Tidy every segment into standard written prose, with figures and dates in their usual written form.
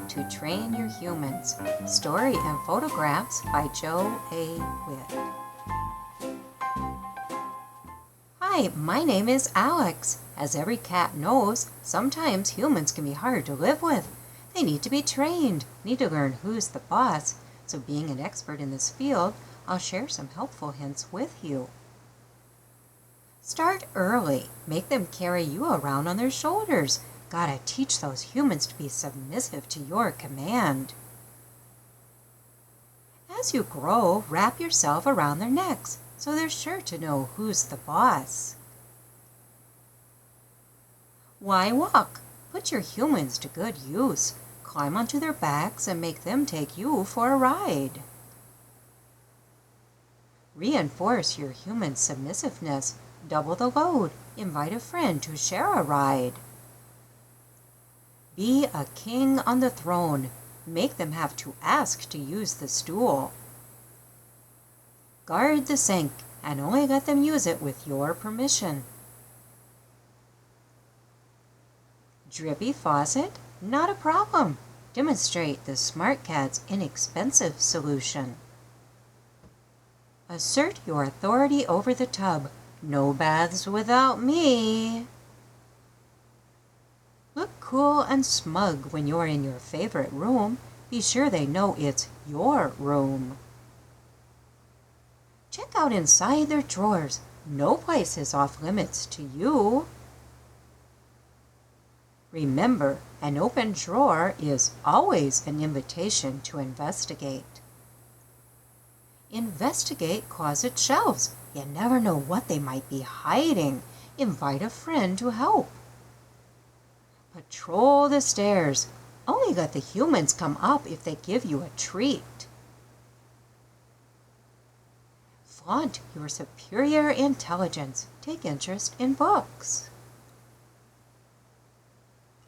to Train Your Humans. Story and photographs by Joe A. Witt. Hi, my name is Alex. As every cat knows, sometimes humans can be hard to live with. They need to be trained, need to learn who's the boss. So being an expert in this field, I'll share some helpful hints with you. Start early. Make them carry you around on their shoulders. Gotta teach those humans to be submissive to your command. As you grow, wrap yourself around their necks, so they're sure to know who's the boss. Why walk? Put your humans to good use. Climb onto their backs and make them take you for a ride. Reinforce your human submissiveness. Double the load. Invite a friend to share a ride. Be a king on the throne. Make them have to ask to use the stool. Guard the sink and only let them use it with your permission. Drippy faucet? Not a problem. Demonstrate the smart cat's inexpensive solution. Assert your authority over the tub. No baths without me. Look cool and smug when you're in your favorite room. Be sure they know it's your room. Check out inside their drawers. No place is off limits to you. Remember, an open drawer is always an invitation to investigate. Investigate closet shelves. You never know what they might be hiding. Invite a friend to help. Patrol the stairs. Only let the humans come up if they give you a treat. Flaunt your superior intelligence. Take interest in books.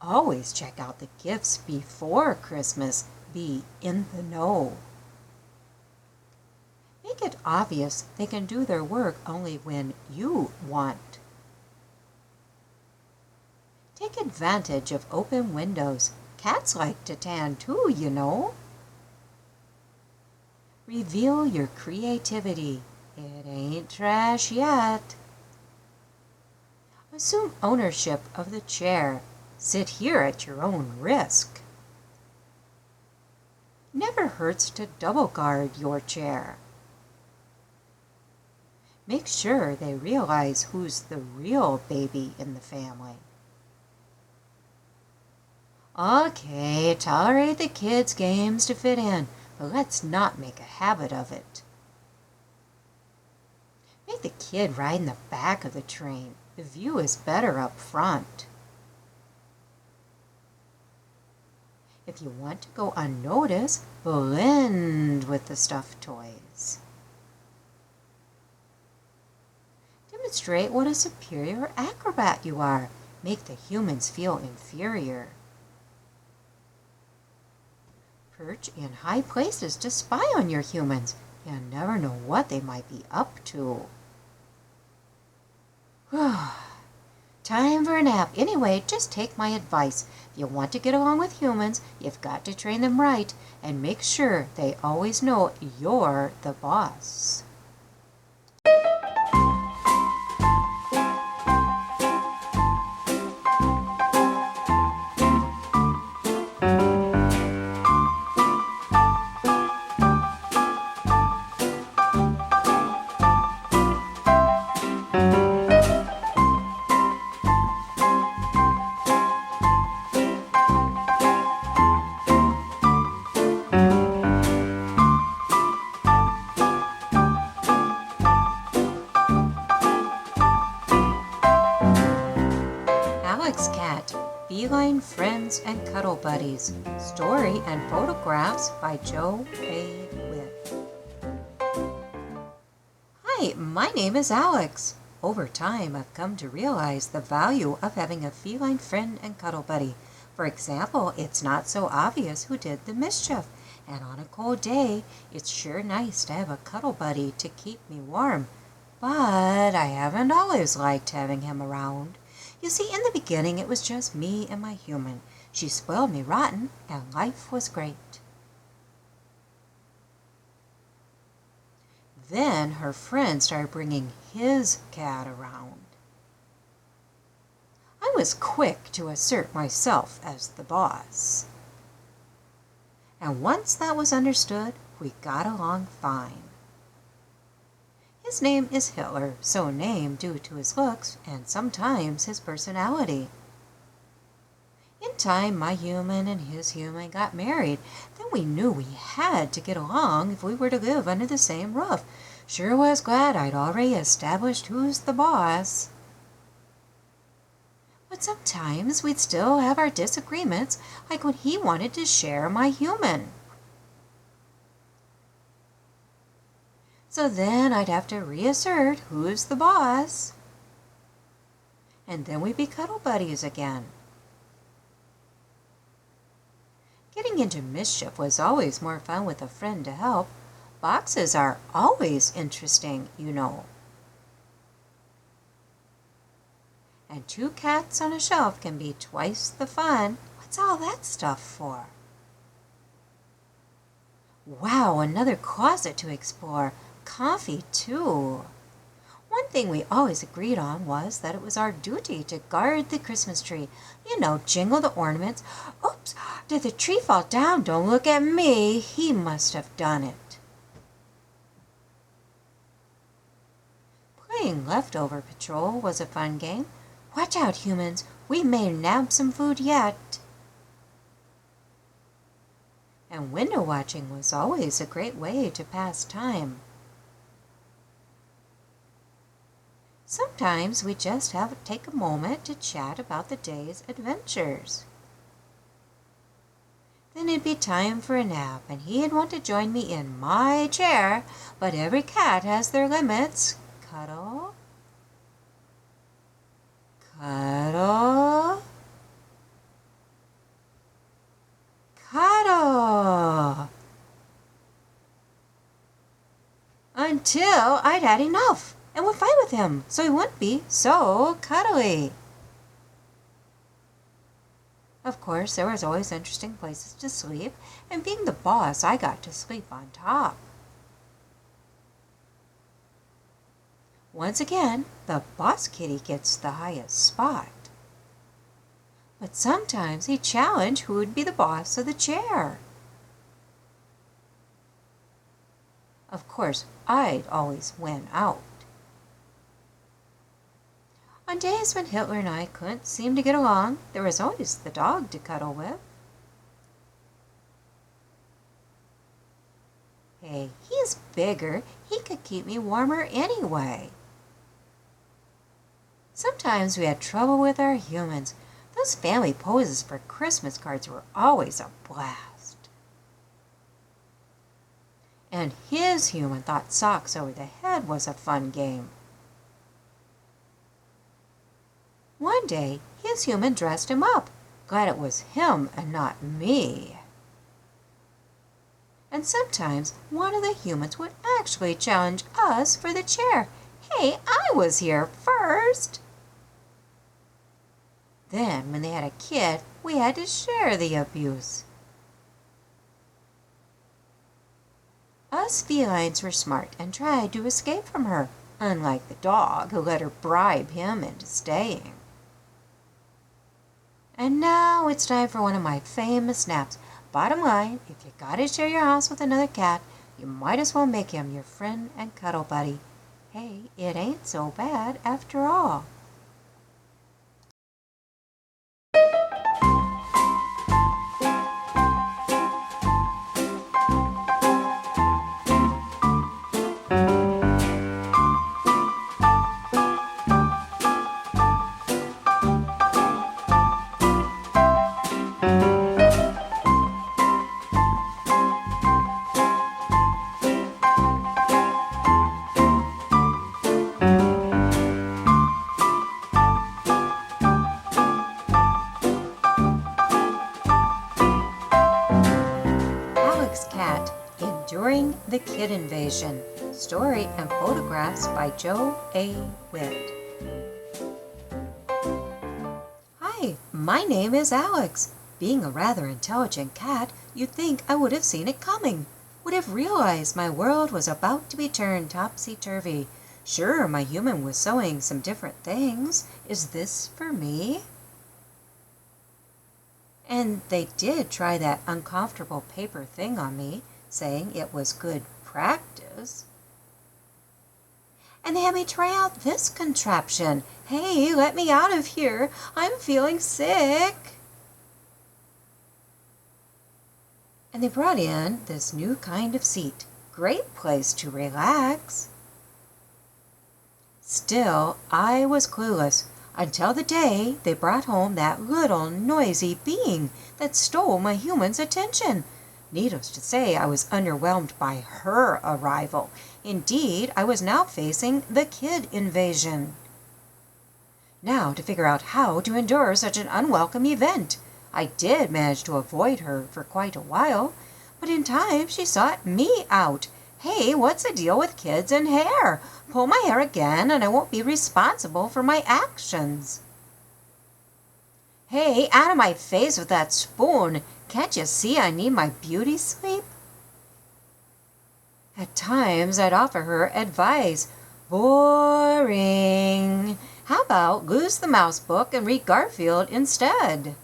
Always check out the gifts before Christmas. Be in the know. Make it obvious they can do their work only when you want. Take advantage of open windows. Cats like to tan too, you know. Reveal your creativity. It ain't trash yet. Assume ownership of the chair. Sit here at your own risk. Never hurts to double guard your chair. Make sure they realize who's the real baby in the family. Okay, tolerate the kids' games to fit in, but let's not make a habit of it. Make the kid ride in the back of the train. The view is better up front. If you want to go unnoticed, blend with the stuffed toys. Demonstrate what a superior acrobat you are. Make the humans feel inferior. Perch in high places to spy on your humans. You never know what they might be up to. Time for a nap. Anyway, just take my advice. If you want to get along with humans, you've got to train them right and make sure they always know you're the boss. Feline Friends and Cuddle Buddies. Story and photographs by Joe A. Witt. Hi, my name is Alex. Over time, I've come to realize the value of having a feline friend and cuddle buddy. For example, it's not so obvious who did the mischief, and on a cold day, it's sure nice to have a cuddle buddy to keep me warm. But I haven't always liked having him around. You see, in the beginning, it was just me and my human. She spoiled me rotten, and life was great. Then her friend started bringing his cat around. I was quick to assert myself as the boss. And once that was understood, we got along fine. His name is Hitler, so named due to his looks and sometimes his personality. In time, my human and his human got married. Then we knew we had to get along if we were to live under the same roof. Sure was glad I'd already established who's the boss. But sometimes we'd still have our disagreements, like when he wanted to share my human. So then I'd have to reassert who's the boss. And then we'd be cuddle buddies again. Getting into mischief was always more fun with a friend to help. Boxes are always interesting, you know. And 2 cats on a shelf can be twice the fun. What's all that stuff for? Wow, another closet to explore. Coffee, too. One thing we always agreed on was that it was our duty to guard the Christmas tree. You know, jingle the ornaments. Oops, did the tree fall down? Don't look at me. He must have done it. Playing leftover patrol was a fun game. Watch out, humans. We may nab some food yet. And window watching was always a great way to pass time. Sometimes we just have to take a moment to chat about the day's adventures. Then it'd be time for a nap, and he'd want to join me in my chair, but every cat has their limits. Cuddle, cuddle, cuddle, until I'd had enough and would fight with him so he wouldn't be so cuddly. Of course, there was always interesting places to sleep, and being the boss, I got to sleep on top. Once again, the boss kitty gets the highest spot. But sometimes he'd challenge who would be the boss of the chair. Of course, I'd always win out. On days when Hitler and I couldn't seem to get along, there was always the dog to cuddle with. Hey, he's bigger. He could keep me warmer anyway. Sometimes we had trouble with our humans. Those family poses for Christmas cards were always a blast. And his human thought socks over the head was a fun game. One day, his human dressed him up. Glad it was him and not me. And sometimes one of the humans would actually challenge us for the chair. Hey, I was here first. Then, when they had a kid, we had to share the abuse. Us felines were smart and tried to escape from her, unlike the dog who let her bribe him into staying. And now it's time for one of my famous naps. Bottom line, if you gotta share your house with another cat, you might as well make him your friend and cuddle buddy. Hey, it ain't so bad after all. Cat, Enduring the Kid Invasion. Story and photographs by Joe A. Witt. Hi, my name is Alex. Being a rather intelligent cat, you'd think I would have seen it coming, would have realized my world was about to be turned topsy-turvy. Sure, my human was sewing some different things. Is this for me? And they did try that uncomfortable paper thing on me, saying it was good practice. And they had me try out this contraption. Hey, let me out of here. I'm feeling sick. And they brought in this new kind of seat. Great place to relax. Still, I was clueless until the day they brought home that little noisy being that stole my human's attention. Needless to say, I was underwhelmed by her arrival. Indeed, I was now facing the kid invasion. Now, to figure out how to endure such an unwelcome event. I did manage to avoid her for quite a while, but in time she sought me out. Hey, what's the deal with kids and hair? Pull my hair again and I won't be responsible for my actions. Hey, out of my face with that spoon. Can't you see I need my beauty sleep? At times I'd offer her advice. Boring. How about lose the mouse book and read Garfield instead?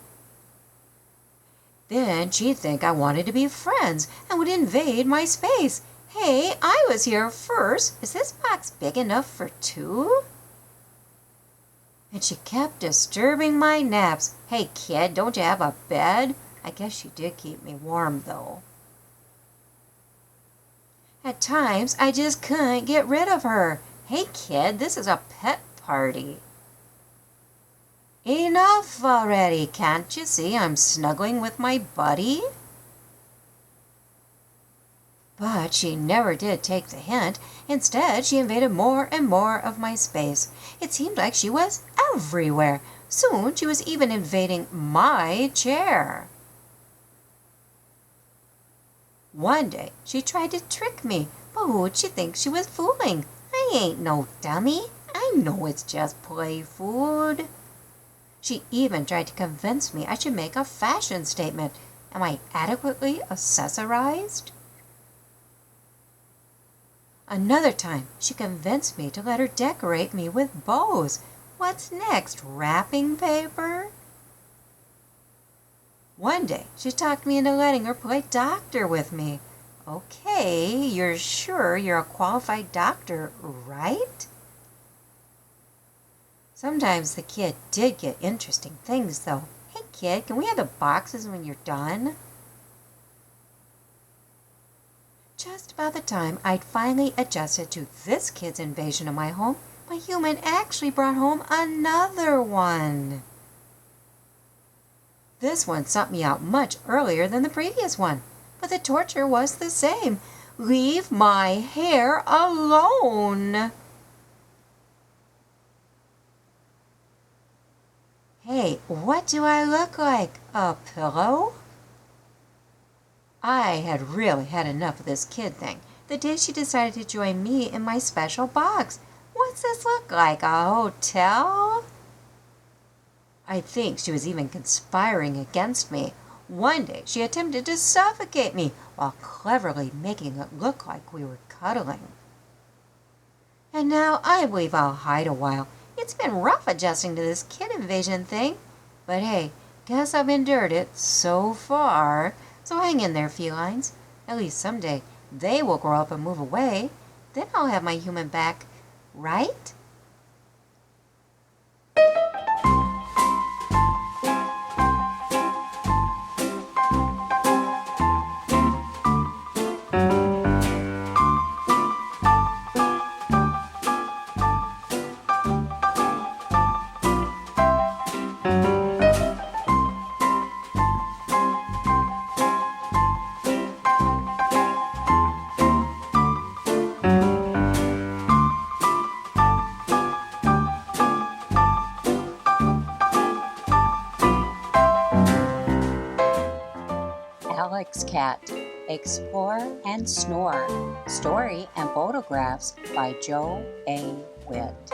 Then she'd think I wanted to be friends and would invade my space. Hey, I was here first. Is this box big enough for two? And she kept disturbing my naps. Hey, kid, don't you have a bed? I guess she did keep me warm, though. At times, I just couldn't get rid of her. Hey, kid, this is a pet party. Enough already. Can't you see I'm snuggling with my buddy? But she never did take the hint. Instead, she invaded more and more of my space. It seemed like she was everywhere. Soon, she was even invading my chair. One day, she tried to trick me, but who'd she think she was fooling? I ain't no dummy. I know it's just play food. She even tried to convince me I should make a fashion statement. Am I adequately accessorized? Another time, she convinced me to let her decorate me with bows. What's next, wrapping paper? One day, she talked me into letting her play doctor with me. Okay, you're sure you're a qualified doctor, right? Sometimes the kid did get interesting things, though. Hey, kid, can we have the boxes when you're done? Just about the time I'd finally adjusted to this kid's invasion of my home, my human actually brought home another one. This one sought me out much earlier than the previous one, but the torture was the same. Leave my hair alone! Hey, what do I look like? A pillow? I had really had enough of this kid thing the day she decided to join me in my special box. What's this look like, a hotel? I think she was even conspiring against me. One day she attempted to suffocate me while cleverly making it look like we were cuddling. And now I believe I'll hide a while. It's been rough adjusting to this kid invasion thing. But hey, guess I've endured it so far. So hang in there, felines. At least someday they will grow up and move away. Then I'll have my human back, right? Alex Cat, Explore and Snore, story and photographs by Joe A. Witt.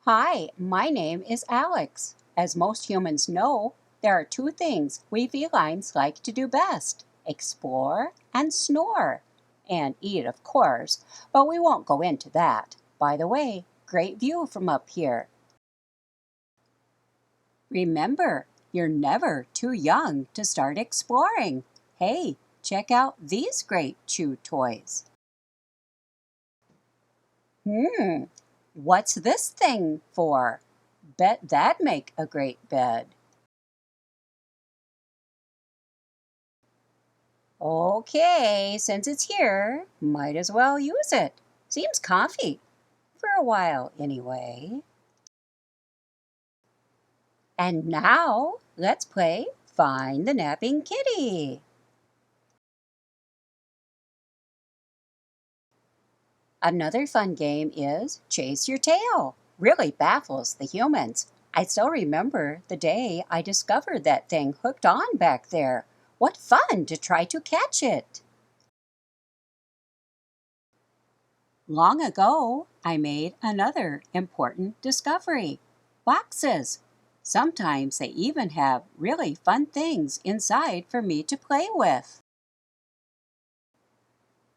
Hi, my name is Alex. as most humans know, there are two things we felines like to do best: explore and snore. And eat, of course, but we won't go into that. By the way, great view from up here. Remember, you're never too young to start exploring. Hey, check out these great chew toys. What's this thing for? Bet that'd make a great bed. Okay, since it's here, might as well use it. Seems comfy. For a while, anyway. And now, let's play Find the Napping Kitty. Another fun game is Chase Your Tail. Really baffles the humans. I still remember the day I discovered that thing hooked on back there. What fun to try to catch it! Long ago, I made another important discovery. Boxes. Sometimes they even have really fun things inside for me to play with.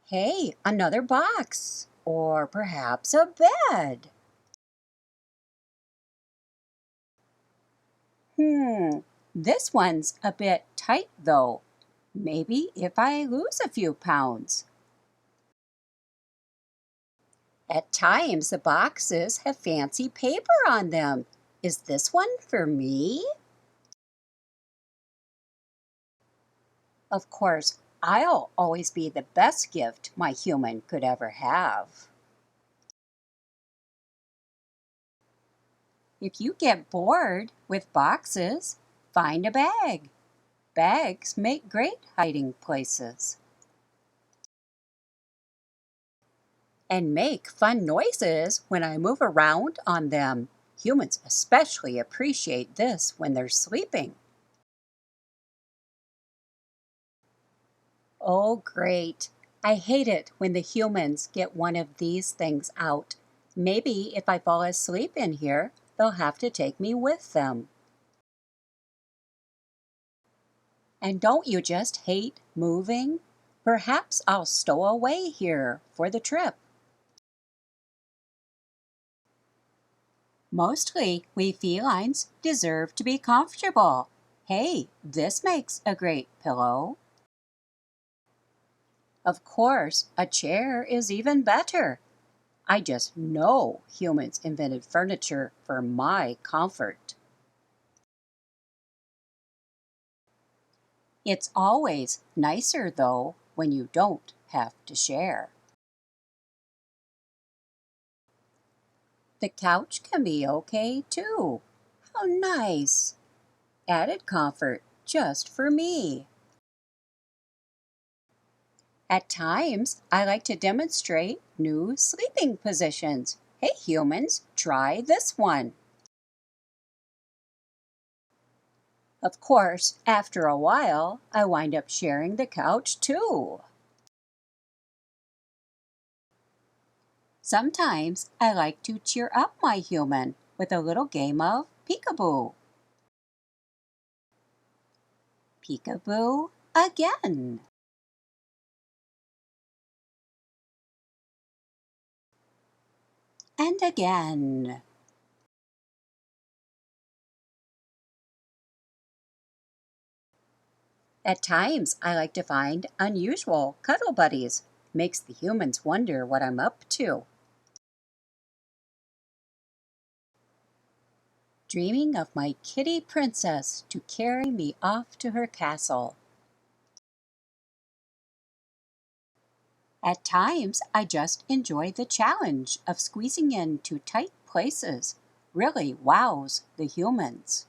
Hey, another box. Or perhaps a bed. This one's a bit tight though. Maybe if I lose a few pounds. At times the boxes have fancy paper on them. Is this one for me? Of course, I'll always be the best gift my human could ever have. If you get bored with boxes, find a bag. Bags make great hiding places. And make fun noises when I move around on them. Humans especially appreciate this when they're sleeping. Oh, great. I hate it when the humans get one of these things out. Maybe if I fall asleep in here, they'll have to take me with them. And don't you just hate moving? Perhaps I'll stow away here for the trip. Mostly, we felines deserve to be comfortable. Hey, this makes a great pillow. Of course, a chair is even better. I just know humans invented furniture for my comfort. It's always nicer, though, when you don't have to share. The couch can be okay, too. How nice! Added comfort just for me. At times, I like to demonstrate new sleeping positions. Hey humans, try this one. Of course, after a while, I wind up sharing the couch too. Sometimes I like to cheer up my human with a little game of peekaboo. Peekaboo again. And again. At times, I like to find unusual cuddle buddies. Makes the humans wonder what I'm up to. Dreaming of my kitty princess to carry me off to her castle. At times, I just enjoy the challenge of squeezing into tight places. Really wows the humans.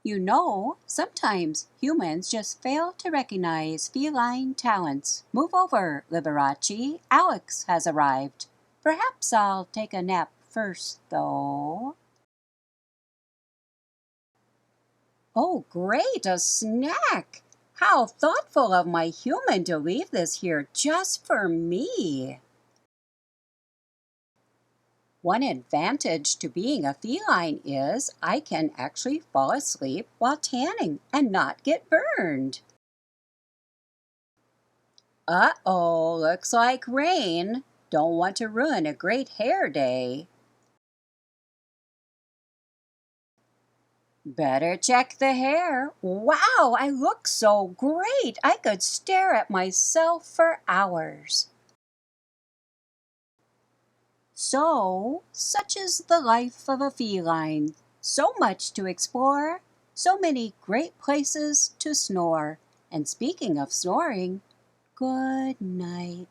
You know, sometimes humans just fail to recognize feline talents. Move over, Liberace. Alex has arrived. Perhaps I'll take a nap first, though. Oh, great, a snack! How thoughtful of my human to leave this here just for me. One advantage to being a feline is I can actually fall asleep while tanning and not get burned. Uh-oh, looks like rain. Don't want to ruin a great hair day. Better check the hair. Wow, I look so great. I could stare at myself for hours. So, such is the life of a feline. So much to explore, so many great places to snore. And speaking of snoring, good night.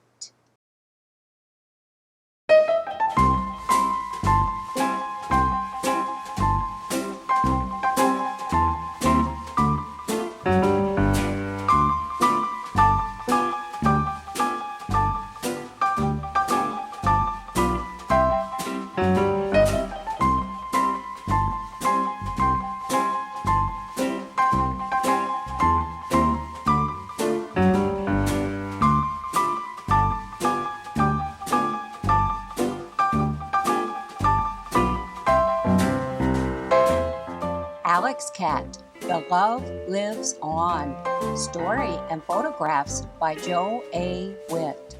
Alex Cat, The Love Lives On. Story and photographs by Joe A. Witt.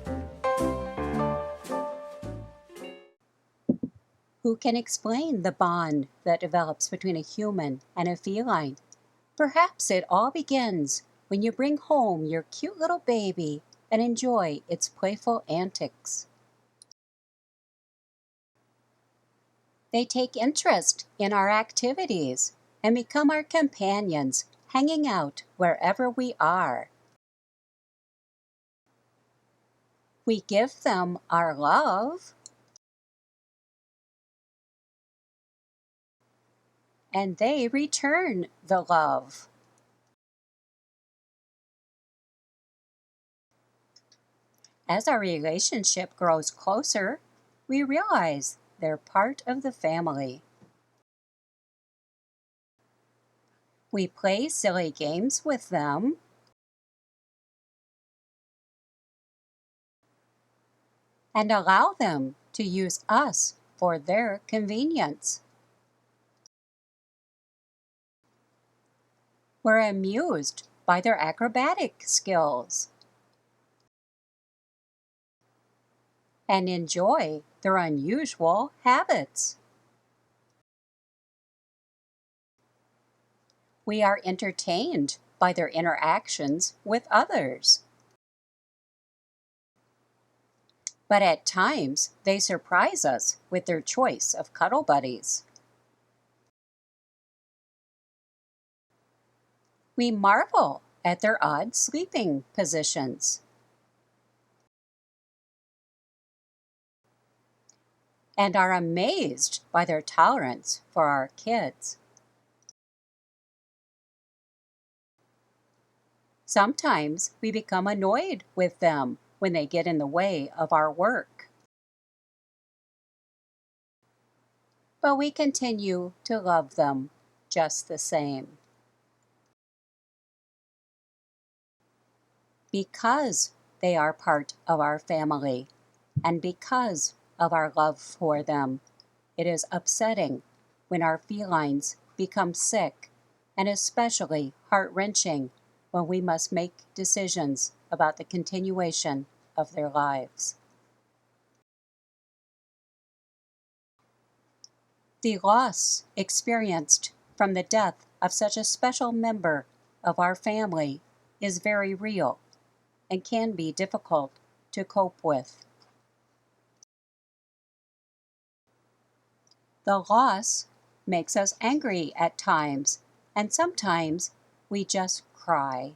Who can explain the bond that develops between a human and a feline? Perhaps it all begins when you bring home your cute little baby and enjoy its playful antics. They take interest in our activities and become our companions, hanging out wherever we are. We give them our love, and they return the love. As our relationship grows closer, we realize they're part of the family. We play silly games with them, and allow them to use us for their convenience. We're amused by their acrobatic skills and enjoy their unusual habits. We are entertained by their interactions with others. But at times, they surprise us with their choice of cuddle buddies. We marvel at their odd sleeping positions and are amazed by their tolerance for our kids. Sometimes we become annoyed with them when they get in the way of our work. But we continue to love them just the same. Because they are part of our family, and because of our love for them, it is upsetting when our felines become sick, and especially heart-wrenching when we must make decisions about the continuation of their lives. The loss experienced from the death of such a special member of our family is very real and can be difficult to cope with. The loss makes us angry at times, and sometimes we just cry.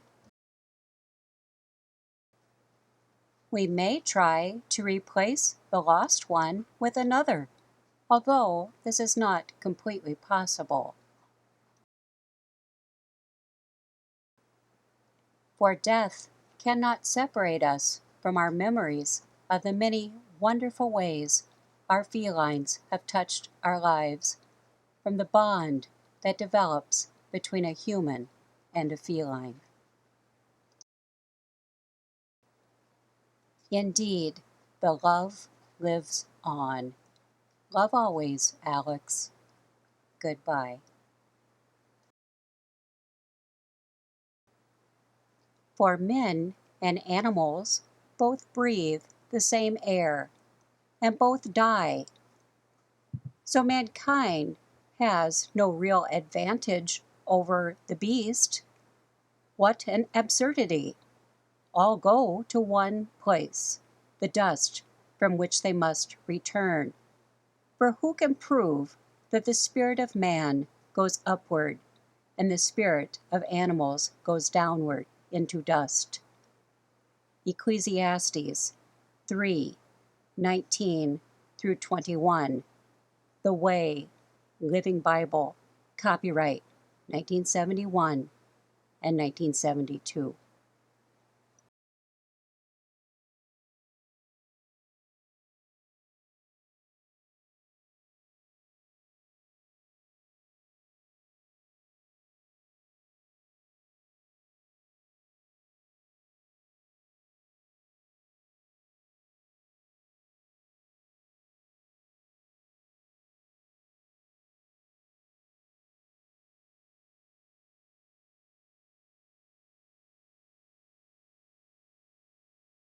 We may try to replace the lost one with another, although this is not completely possible. For death cannot separate us from our memories of the many wonderful ways our felines have touched our lives, from the bond that develops between a human and a feline. Indeed, the love lives on. Love always, Alex. Goodbye. For men and animals both breathe the same air, and both die. So mankind has no real advantage over the beast. What an absurdity! All go to one place, the dust from which they must return. For who can prove that the spirit of man goes upward and the spirit of animals goes downward into dust? Ecclesiastes 3:19-21. The Way, Living Bible, copyright 1971 and 1972.